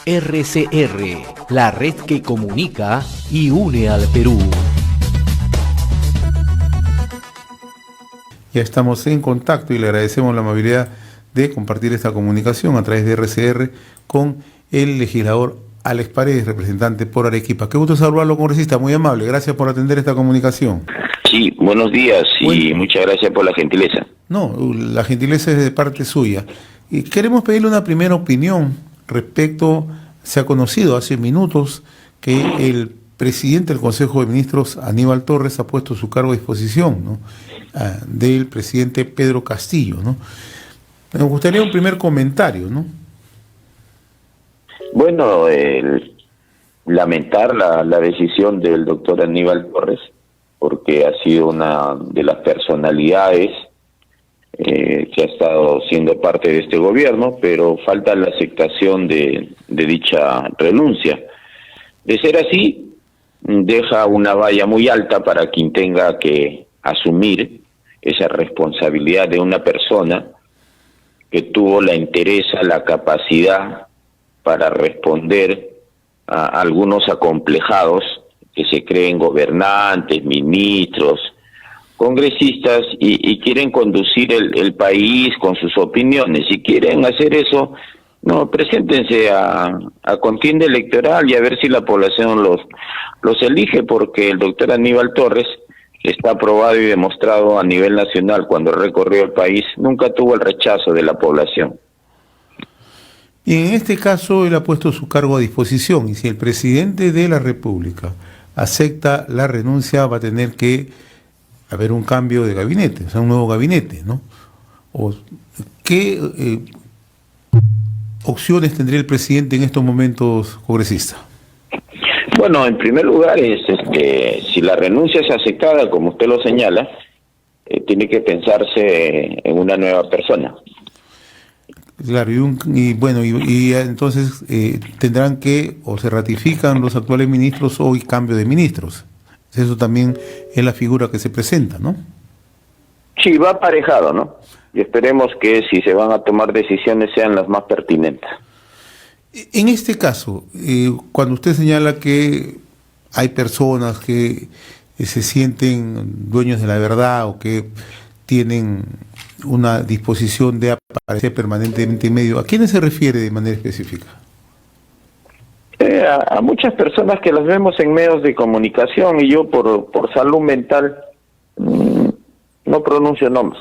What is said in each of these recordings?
RCR, la red que comunica y une al Perú. Ya estamos en contacto y le agradecemos la amabilidad de compartir esta comunicación a través de RCR con el legislador Alex Paredes, representante por Arequipa. Qué gusto saludarlo, congresista, muy amable. Gracias por atender esta comunicación. Sí, buenos días y muchas gracias por la gentileza. No, la gentileza es de parte suya. Y queremos pedirle una primera opinión respecto, se ha conocido hace minutos que el presidente del Consejo de Ministros, Aníbal Torres, ha puesto su cargo a disposición, ¿no?, del presidente Pedro Castillo, ¿no? Me gustaría un primer comentario, ¿no? Bueno, lamentar la decisión del doctor Aníbal Torres, porque ha sido una de las personalidades que ha estado siendo parte de este gobierno, pero falta la aceptación de dicha renuncia. De ser así, deja una valla muy alta para quien tenga que asumir esa responsabilidad de una persona que tuvo la entereza, la capacidad para responder a algunos acomplejados que se creen gobernantes, ministros, congresistas y quieren conducir el país con sus opiniones. Si quieren hacer eso, no, preséntense a contienda electoral y a ver si la población los elige, porque el doctor Aníbal Torres está aprobado y demostrado a nivel nacional. Cuando recorrió el país nunca tuvo el rechazo de la población. Y en este caso él ha puesto su cargo a disposición, y si el presidente de la República acepta la renuncia, va a tener que haber un cambio de gabinete, o sea, un nuevo gabinete, ¿no? ¿Qué opciones tendría el presidente en estos momentos, congresista? Bueno, en primer lugar, si la renuncia es aceptada, como usted lo señala, tiene que pensarse en una nueva persona. Claro, y entonces tendrán que, o se ratifican los actuales ministros o hay cambio de ministros. Eso también es la figura que se presenta, ¿no? Sí, va aparejado, ¿no? Y esperemos que si se van a tomar decisiones sean las más pertinentes. En este caso, cuando usted señala que hay personas que se sienten dueños de la verdad o que tienen una disposición de aparecer permanentemente en medio, ¿a quiénes se refiere de manera específica? A muchas personas que las vemos en medios de comunicación, y yo por salud mental no pronuncio nombres.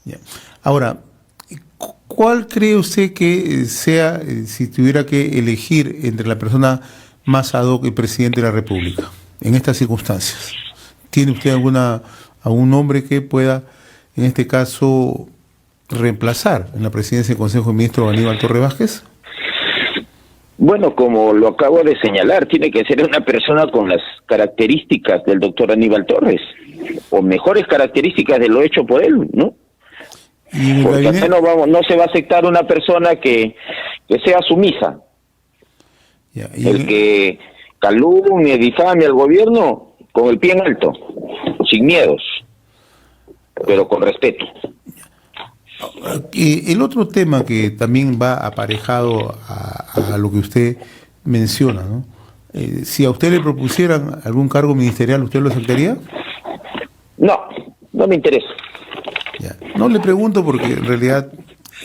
Ya. Ahora, ¿cuál cree usted que sea, si tuviera que elegir entre la persona más ad hoc, el presidente de la República, en estas circunstancias? ¿Tiene usted algún nombre que pueda, en este caso, reemplazar en la presidencia del Consejo de Ministros a Aníbal Torres Vázquez? Bueno, como lo acabo de señalar, tiene que ser una persona con las características del doctor Aníbal Torres, o mejores características de lo hecho por él, ¿no? Porque acá no se va a aceptar una persona que sea sumisa. Ya, el que calumnie, difame al gobierno con el pie en alto, sin miedos, pero con respeto. El otro tema que también va aparejado a lo que usted menciona, ¿no? Si a usted le propusieran algún cargo ministerial, ¿usted lo aceptaría? No me interesa. Ya. No le pregunto porque en realidad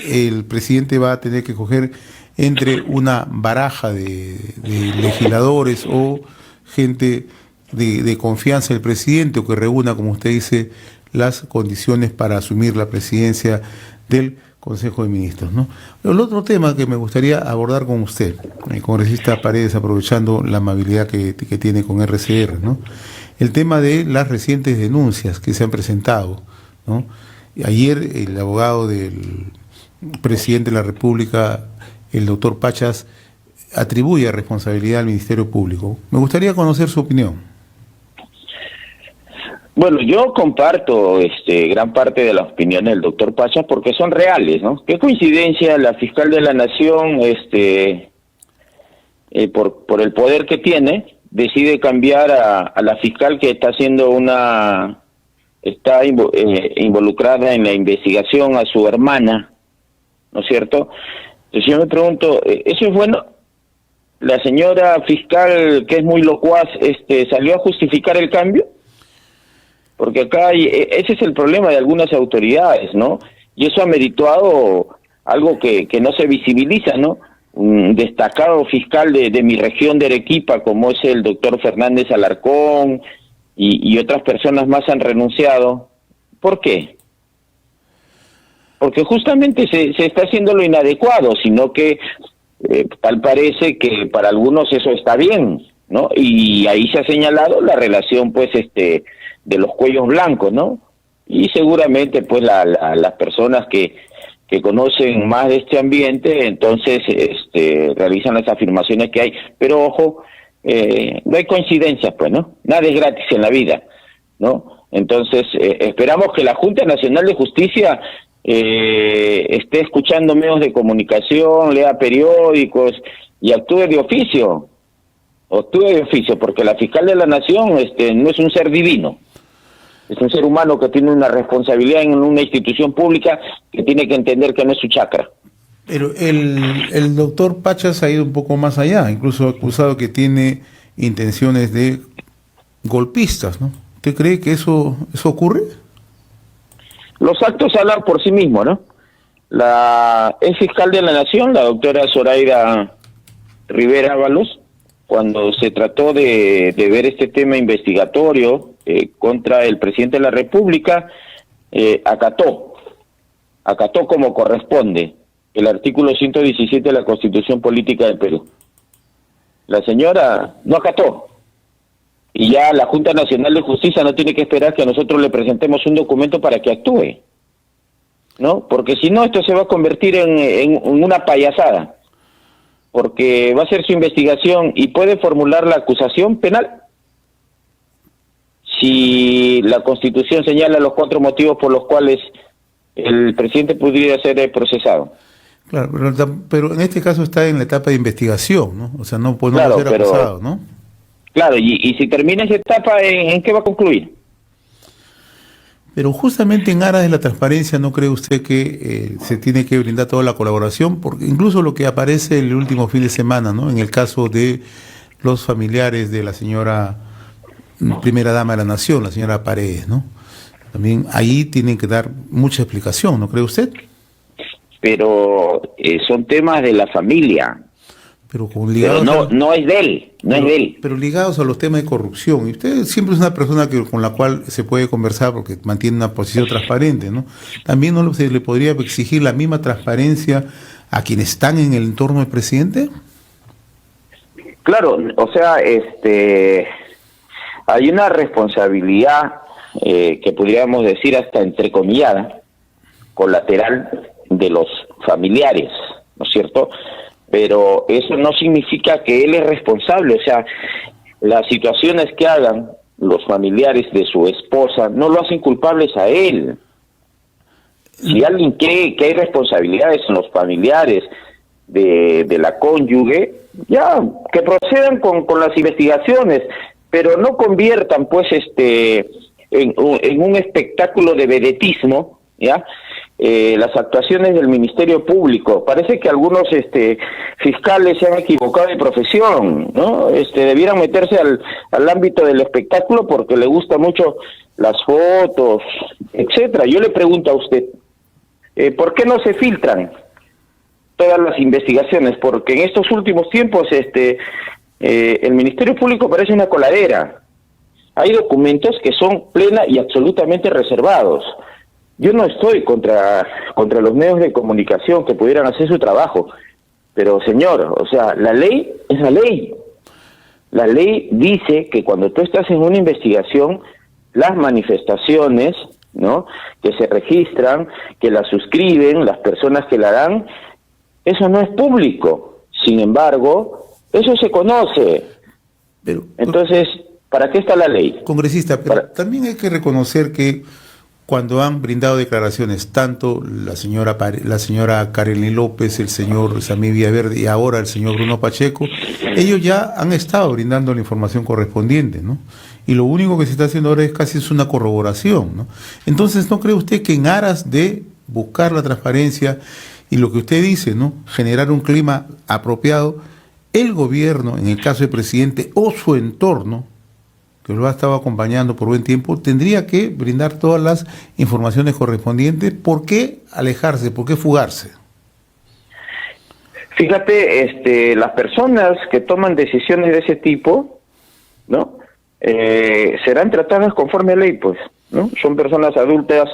el presidente va a tener que escoger entre una baraja de legisladores o gente de confianza del presidente, o que reúna, como usted dice, las condiciones para asumir la presidencia del Consejo de Ministros, ¿no? El otro tema que me gustaría abordar con usted, el congresista Paredes, aprovechando la amabilidad que tiene con RCR, ¿no? El tema de las recientes denuncias que se han presentado, ¿no? Ayer el abogado del presidente de la República, el doctor Pachas, atribuye responsabilidad al Ministerio Público. Me gustaría conocer su opinión. Bueno, yo comparto gran parte de las opiniones del doctor Pachas porque son reales, ¿no? Qué coincidencia, la fiscal de la Nación, por el poder que tiene, decide cambiar a la fiscal que está haciendo está involucrada en la investigación a su hermana, ¿no es cierto? Entonces yo me pregunto, ¿eso es bueno? La señora fiscal, que es muy locuaz, ¿salió a justificar el cambio? Porque acá ese es el problema de algunas autoridades, ¿no? Y eso ha merituado algo que no se visibiliza, ¿no? Un destacado fiscal de mi región de Arequipa, como es el doctor Fernández Alarcón, y otras personas más han renunciado. ¿Por qué? Porque justamente se está haciendo lo inadecuado, sino que tal parece que para algunos eso está bien, ¿no? Y ahí se ha señalado la relación, pues, de los cuellos blancos, ¿no? Y seguramente, pues, las personas que conocen más de este ambiente, entonces, realizan las afirmaciones que hay. Pero, ojo, no hay coincidencias, pues, ¿no? Nada es gratis en la vida, ¿no? Entonces, esperamos que la Junta Nacional de Justicia esté escuchando medios de comunicación, lea periódicos y actúe de oficio, porque la fiscal de la Nación no es un ser divino, es un ser humano que tiene una responsabilidad en una institución pública que tiene que entender que no es su chakra. Pero el doctor Pachas ha ido un poco más allá, incluso ha acusado que tiene intenciones de golpistas, ¿no? ¿Usted cree que eso ocurre? Los actos hablan por sí mismos, ¿no? La ex fiscal de la Nación, la doctora Zoraida Rivera Ábalos, cuando se trató de ver este tema investigatorio contra el presidente de la República, acató como corresponde el artículo 117 de la Constitución Política del Perú. La señora no acató. Y ya la Junta Nacional de Justicia no tiene que esperar que nosotros le presentemos un documento para que actúe, ¿no? Porque si no, esto se va a convertir en una payasada, porque va a ser su investigación y puede formular la acusación penal. Si la Constitución señala los 4 motivos por los cuales el presidente pudiera ser procesado. Claro, pero en este caso está en la etapa de investigación, ¿no? O sea, no puede claro, ser acusado, ¿no? Claro, y si termina esa etapa, ¿en qué va a concluir? Pero justamente en aras de la transparencia, ¿no cree usted que se tiene que brindar toda la colaboración? Porque incluso lo que aparece el último fin de semana, ¿no? En el caso de los familiares de la señora primera dama de la Nación, la señora Paredes, ¿no? También ahí tienen que dar mucha explicación, ¿no cree usted? Pero son temas de la familia. Pero ligados no es de él, es de él. Pero ligados a los temas de corrupción. Y usted siempre es una persona con la cual se puede conversar porque mantiene una posición transparente, ¿no? También no se le podría exigir la misma transparencia a quienes están en el entorno del presidente. Claro, o sea, hay una responsabilidad que podríamos decir hasta entrecomillada, colateral de los familiares, ¿no es cierto? Pero eso no significa que él es responsable, o sea, las situaciones que hagan los familiares de su esposa no lo hacen culpables a él. Si alguien cree que hay responsabilidades en los familiares de la cónyuge, ya, que procedan con las investigaciones, pero no conviertan, pues, en un espectáculo de vedetismo, ¿ya? Las actuaciones del Ministerio Público. Parece que algunos fiscales se han equivocado de profesión, ¿no? Debieran meterse al ámbito del espectáculo porque le gusta mucho las fotos, etcétera. Yo le pregunto a usted, ¿por qué no se filtran todas las investigaciones? Porque en estos últimos tiempos el Ministerio Público parece una coladera. Hay documentos que son plena y absolutamente reservados. Yo no estoy contra los medios de comunicación que pudieran hacer su trabajo, pero señor, o sea, la ley es la ley. La ley dice que cuando tú estás en una investigación, las manifestaciones, ¿no?, que se registran, que las suscriben, las personas que la dan, eso no es público. Sin embargo, eso se conoce. Pero, entonces, ¿para qué está la ley? Congresista, pero también hay que reconocer que cuando han brindado declaraciones, tanto la señora Karely López, el señor Samir Villaverde y ahora el señor Bruno Pacheco, ellos ya han estado brindando la información correspondiente, ¿no? Y lo único que se está haciendo ahora es una corroboración, ¿no? Entonces, ¿no cree usted que en aras de buscar la transparencia Y lo que usted dice, ¿no? Generar un clima apropiado, el gobierno, en el caso del presidente o su entorno, que lo ha estado acompañando por buen tiempo, tendría que brindar todas las informaciones correspondientes. ¿Por qué alejarse? ¿Por qué fugarse? Fíjate, las personas que toman decisiones de ese tipo, ¿no? Serán tratadas conforme a ley, pues, ¿no? Son personas adultas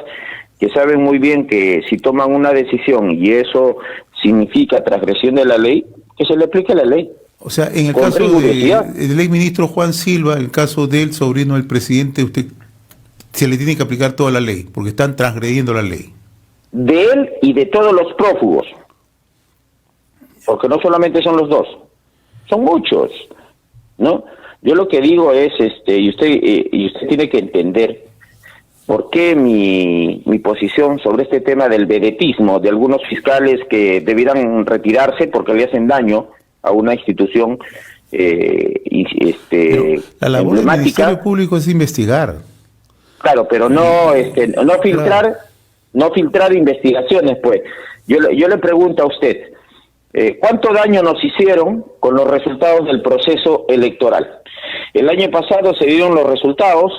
que saben muy bien que si toman una decisión y eso significa transgresión de la ley, que se le aplique la ley. O sea, en el caso del exministro Juan Silva, en el caso del sobrino del presidente, usted se le tiene que aplicar toda la ley, porque están transgrediendo la ley. De él y de todos los prófugos, porque no solamente son los dos, son muchos, ¿no? Yo lo que digo es, y usted tiene que entender por qué mi posición sobre este tema del vedetismo de algunos fiscales que debieran retirarse porque le hacen daño a una institución la labor del Ministerio Público es investigar. Claro, pero no filtrar investigaciones, pues. Yo le pregunto a usted, ¿cuánto daño nos hicieron con los resultados del proceso electoral? El año pasado se dieron los resultados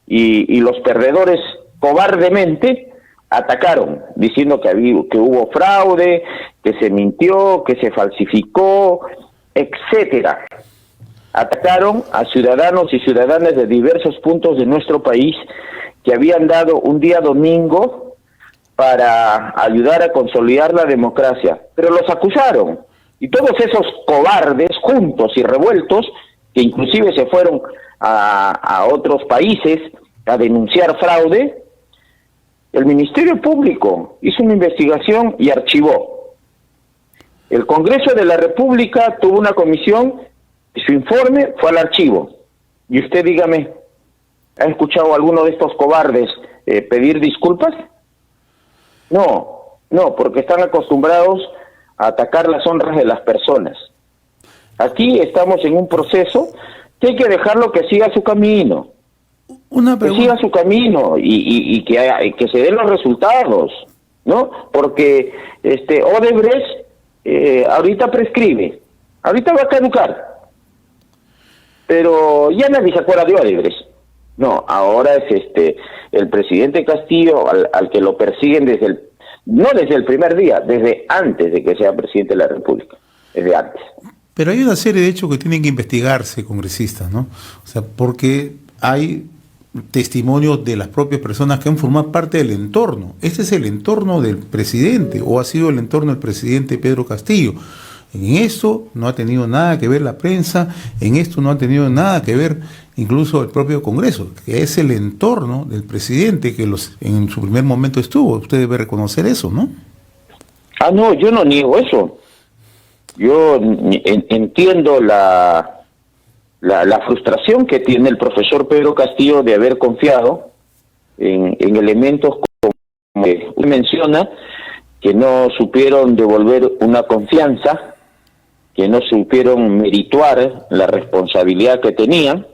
y los perdedores cobardemente atacaron, diciendo que hubo fraude, que se mintió, que se falsificó, etcétera. Atacaron a ciudadanos y ciudadanas de diversos puntos de nuestro país que habían dado un día domingo para ayudar a consolidar la democracia, pero los acusaron. Y todos esos cobardes juntos y revueltos, que inclusive se fueron a otros países a denunciar fraude, el Ministerio Público hizo una investigación y archivó. El Congreso de la República tuvo una comisión y su informe fue al archivo. Y usted dígame, ¿ha escuchado a alguno de estos cobardes pedir disculpas? No, porque están acostumbrados a atacar las honras de las personas. Aquí estamos en un proceso que hay que dejarlo que siga su camino. Que siga su camino y que se den los resultados, ¿no? Porque Odebrecht ahorita prescribe, ahorita va a caducar, pero ya nadie se acuerda de Odebrecht. No, ahora es el presidente Castillo al que lo persiguen no desde el primer día, desde antes de que sea presidente de la República, desde antes. Pero hay una serie de hechos que tienen que investigarse, congresistas, ¿no? O sea, porque hay testimonios de las propias personas que han formado parte del entorno. Este es el entorno del presidente, o ha sido el entorno del presidente Pedro Castillo. En esto no ha tenido nada que ver la prensa, en esto no ha tenido nada que ver incluso el propio Congreso, que es el entorno del presidente que en su primer momento estuvo. Usted debe reconocer eso, ¿no? No, yo no niego eso. Yo entiendo la frustración que tiene el profesor Pedro Castillo de haber confiado en elementos como usted menciona, que no supieron devolver una confianza, que no supieron merituar la responsabilidad que tenían.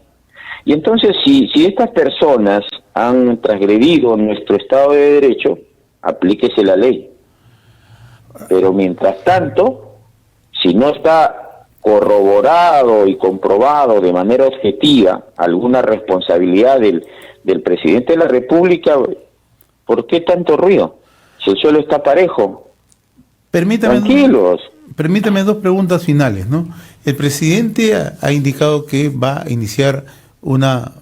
Y entonces, si estas personas han transgredido nuestro Estado de Derecho, aplíquese la ley. Pero mientras tanto, si no está corroborado y comprobado de manera objetiva alguna responsabilidad del presidente de la República, ¿por qué tanto ruido? Si el suelo está parejo. Tranquilos. Permítame dos preguntas finales, ¿no? El presidente ha indicado que va a iniciar una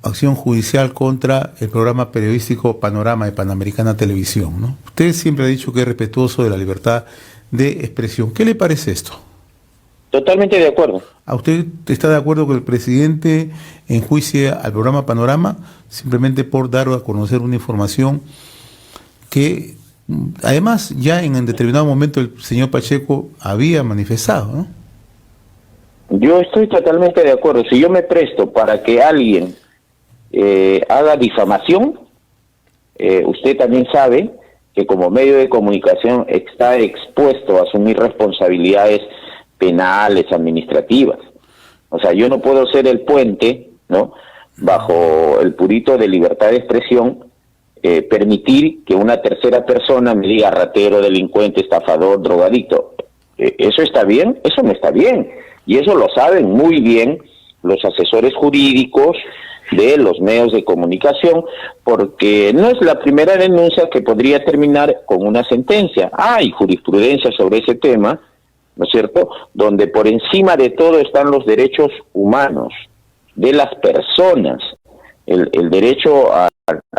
acción judicial contra el programa periodístico Panorama de Panamericana Televisión, ¿no? Usted siempre ha dicho que es respetuoso de la libertad de expresión. ¿Qué le parece esto? Totalmente de acuerdo. ¿A usted está de acuerdo que el presidente enjuicie al programa Panorama simplemente por dar a conocer una información que además ya en determinado momento el señor Pacheco había manifestado, ¿no? Yo estoy totalmente de acuerdo. Si yo me presto para que alguien haga difamación, usted también sabe que como medio de comunicación está expuesto a asumir responsabilidades penales, administrativas. O sea, yo no puedo ser el puente, ¿no?, bajo el purito de libertad de expresión, permitir que una tercera persona me diga ratero, delincuente, estafador, drogadicto. ¿Eso está bien? Eso no está bien. Y eso lo saben muy bien los asesores jurídicos de los medios de comunicación, porque no es la primera denuncia que podría terminar con una sentencia. Hay jurisprudencia sobre ese tema, ¿no es cierto?, donde por encima de todo están los derechos humanos de las personas, el derecho al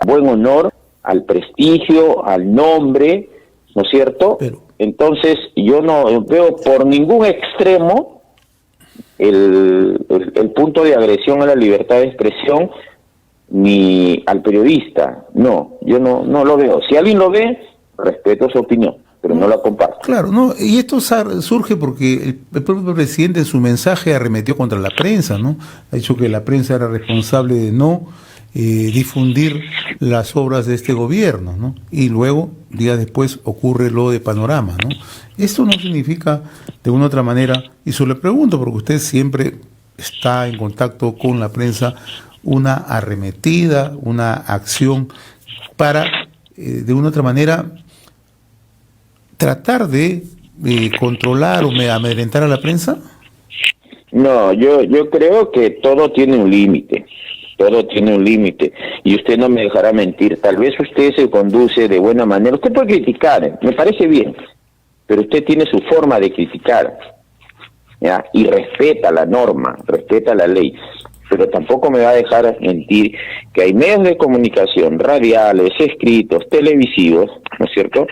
buen honor, al prestigio, al nombre, ¿no es cierto? Entonces yo no veo por ningún extremo el punto de agresión a la libertad de expresión ni al periodista. No, yo no lo veo. Si alguien lo ve, respeto su opinión, pero no la comparto. Claro, no, y esto surge porque el propio presidente en su mensaje arremetió contra la prensa, ¿no? Ha dicho que la prensa era responsable de no difundir las obras de este gobierno, ¿no? Y luego, días después, ocurre lo de Panorama, ¿no? Esto no significa, de una u otra manera, y se le pregunto, porque usted siempre está en contacto con la prensa, una arremetida, una acción para, de una u otra manera, tratar de controlar o amedrentar a la prensa? No, yo creo que todo tiene un límite. Todo tiene un límite, y usted no me dejará mentir. Tal vez usted se conduce de buena manera. Usted puede criticar, me parece bien, pero usted tiene su forma de criticar, ¿ya? Y respeta la norma, respeta la ley. Pero tampoco me va a dejar mentir que hay medios de comunicación, radiales, escritos, televisivos, ¿no es cierto?,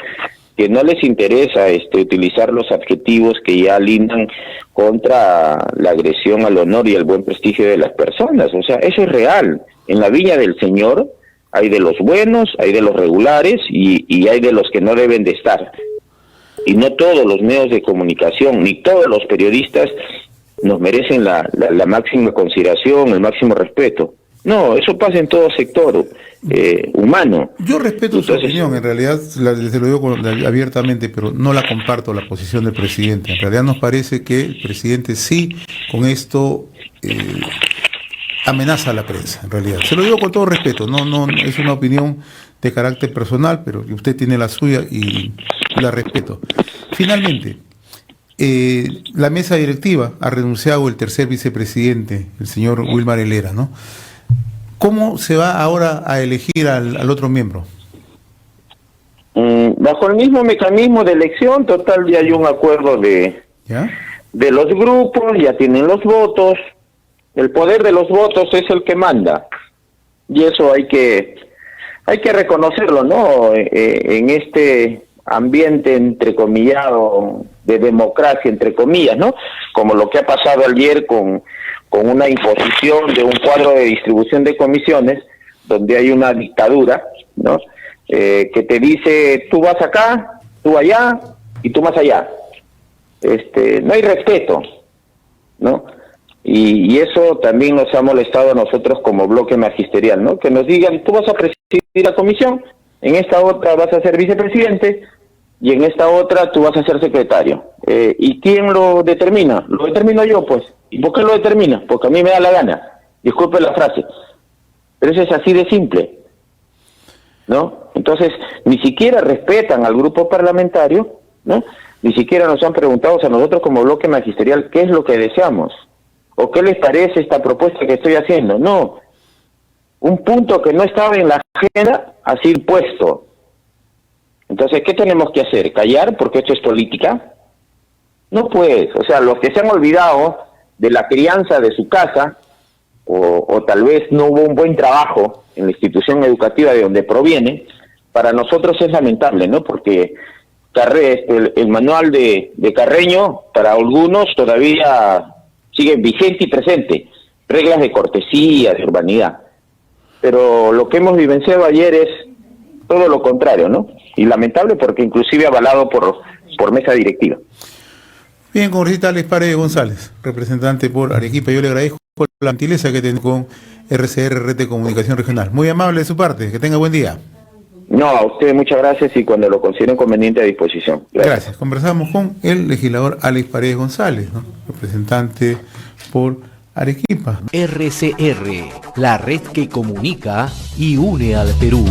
que no les interesa utilizar los adjetivos que ya lindan contra la agresión al honor y al buen prestigio de las personas. O sea, eso es real. En la viña del Señor hay de los buenos, hay de los regulares y hay de los que no deben de estar. Y no todos los medios de comunicación, ni todos los periodistas nos merecen la máxima consideración, el máximo respeto. No, eso pasa en todo sector humano. Yo respeto su opinión, en realidad se lo digo abiertamente, pero no la comparto la posición del presidente. En realidad nos parece que el presidente sí, con esto amenaza a la prensa, en realidad. Se lo digo con todo respeto, no es una opinión de carácter personal, pero usted tiene la suya y la respeto. Finalmente, la mesa directiva ha renunciado el tercer vicepresidente, el señor Wilmar Helera, ¿no? ¿Cómo se va ahora a elegir al otro miembro? Bajo el mismo mecanismo de elección, total, ya hay un acuerdo de los grupos, ya tienen los votos. El poder de los votos es el que manda, y eso hay que reconocerlo, ¿no? En este ambiente entrecomillado de democracia, entre comillas, ¿no? Como lo que ha pasado ayer con una imposición de un cuadro de distribución de comisiones, donde hay una dictadura, ¿no? Que te dice, tú vas acá, tú allá, y tú más allá. No hay respeto, ¿no? Y eso también nos ha molestado a nosotros como bloque magisterial, ¿no? Que nos digan, tú vas a presidir la comisión, en esta otra vas a ser vicepresidente, y en esta otra tú vas a ser secretario. ¿Y quién lo determina? Lo determino yo, pues. ¿Y por qué lo determina? Porque a mí me da la gana. Disculpe la frase. Pero eso es así de simple, ¿no? Entonces, ni siquiera respetan al grupo parlamentario, ¿no? Ni siquiera nos han preguntado a nosotros como bloque magisterial qué es lo que deseamos, o qué les parece esta propuesta que estoy haciendo. No. Un punto que no estaba en la agenda ha sido puesto. Entonces, ¿qué tenemos que hacer? ¿Callar porque esto es política? No, pues, o sea, los que se han olvidado de la crianza de su casa, o tal vez no hubo un buen trabajo en la institución educativa de donde proviene, para nosotros es lamentable, ¿no? Porque el manual de Carreño, para algunos todavía sigue vigente y presente, reglas de cortesía, de urbanidad. Pero lo que hemos vivenciado ayer es todo lo contrario, ¿no? Y lamentable porque inclusive avalado por mesa directiva. Bien, congresista Alex Paredes González, representante por Arequipa, yo le agradezco la gentileza que tiene con RCR, Red de Comunicación Regional. Muy amable de su parte, que tenga buen día. No, a usted muchas gracias y cuando lo consideren conveniente a disposición. Gracias. Conversamos con el legislador Alex Paredes González, ¿no? Representante por Arequipa. RCR, la red que comunica y une al Perú.